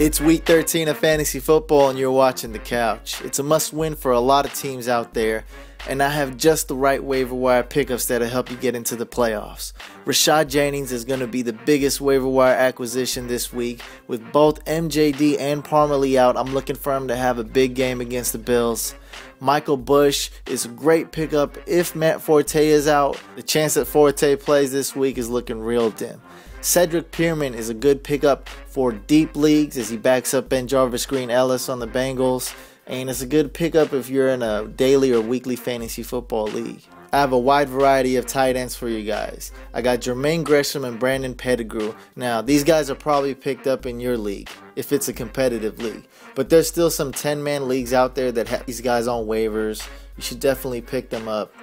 It's week 13 of fantasy football and you're watching The Couch. It's a must-win for a lot of teams out there, and I have just the right waiver wire pickups that'll help you get into the playoffs. Rashad Jennings is going to be the biggest waiver wire acquisition this week. With both MJD and Parmalee out, I'm looking for him to have a big game against the Bills. Michael Bush is a great pickup if Matt Forte is out. The chance that Forte plays this week is looking real dim. Cedric Pierman is a good pickup for deep leagues as he backs up Ben Jarvis Green Ellis on the Bengals. And it's a good pickup if you're in a daily or weekly fantasy football league. I have a wide variety of tight ends for you guys. I got Jermaine Gresham and Brandon Pettigrew. Now, these guys are probably picked up in your league, if it's a competitive league. But there's still some 10-man leagues out there that have these guys on waivers. You should definitely pick them up.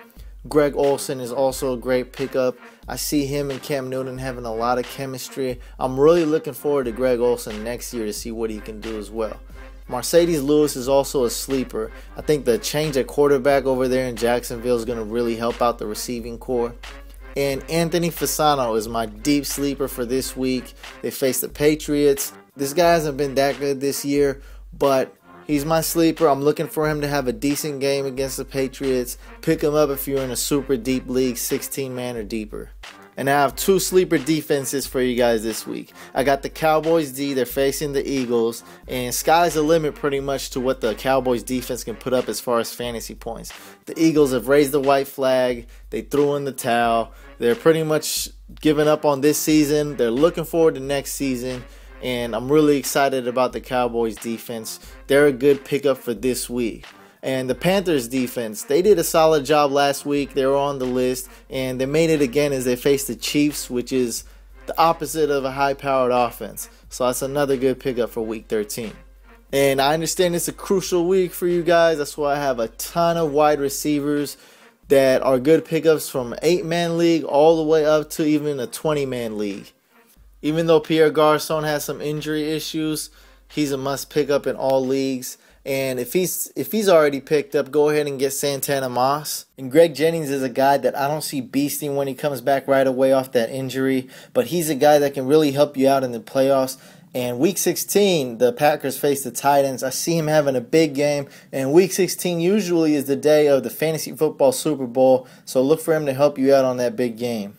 Greg Olsen is also a great pickup. I see him and Cam Newton having a lot of chemistry. I'm really looking forward to Greg Olsen next year to see what he can do as well. Mercedes Lewis is also a sleeper. I think the change at quarterback over there in Jacksonville is going to really help out the receiving core. And Anthony Fasano is my deep sleeper for this week. They face the Patriots. This guy hasn't been that good this year, but he's my sleeper. I'm looking for him to have a decent game against the Patriots. Pick him up if you're in a super deep league, 16-man or deeper. And I have two sleeper defenses for you guys this week. I got the Cowboys D. They're facing the Eagles. And sky's the limit pretty much to what the Cowboys defense can put up as far as fantasy points. The Eagles have raised the white flag. They threw in the towel. They're pretty much giving up on this season. They're looking forward to next season. And I'm really excited about the Cowboys defense. They're a good pickup for this week. And the Panthers defense, they did a solid job last week. They were on the list, and they made it again as they faced the Chiefs, which is the opposite of a high-powered offense. So that's another good pickup for week 13. And I understand it's a crucial week for you guys. That's why I have a ton of wide receivers that are good pickups from an 8-man league all the way up to even a 20-man league. Even though Pierre Garçon has some injury issues, he's a must pick up in all leagues. And if he's already picked up, go ahead and get Santana Moss. And Greg Jennings is a guy that I don't see beasting when he comes back right away off that injury. But he's a guy that can really help you out in the playoffs. And week 16, the Packers face the Titans. I see him having a big game. And week 16 usually is the day of the Fantasy Football Super Bowl. So look for him to help you out on that big game.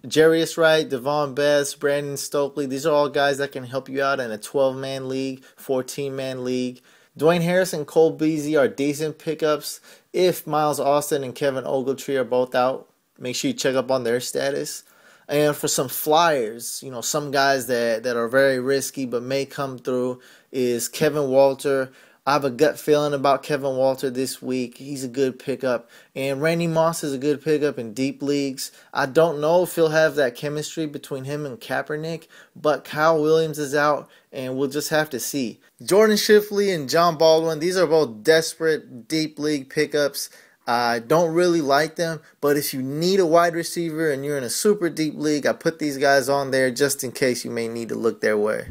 Jarius Wright, Devon Best, Brandon Stokely, these are all guys that can help you out in a 12-man league, 14-man league. Dwayne Harris and Cole Beasley are decent pickups. If Miles Austin and Kevin Ogletree are both out, make sure you check up on their status. And for some flyers, some guys that are very risky but may come through is Kevin Walter. I have a gut feeling about Kevin Walter this week. He's a good pickup. And Randy Moss is a good pickup in deep leagues. I don't know if he'll have that chemistry between him and Kaepernick, but Kyle Williams is out, and we'll just have to see. Jordan Shifley and John Baldwin, these are both desperate deep league pickups. I don't really like them, but if you need a wide receiver and you're in a super deep league, I put these guys on there just in case you may need to look their way.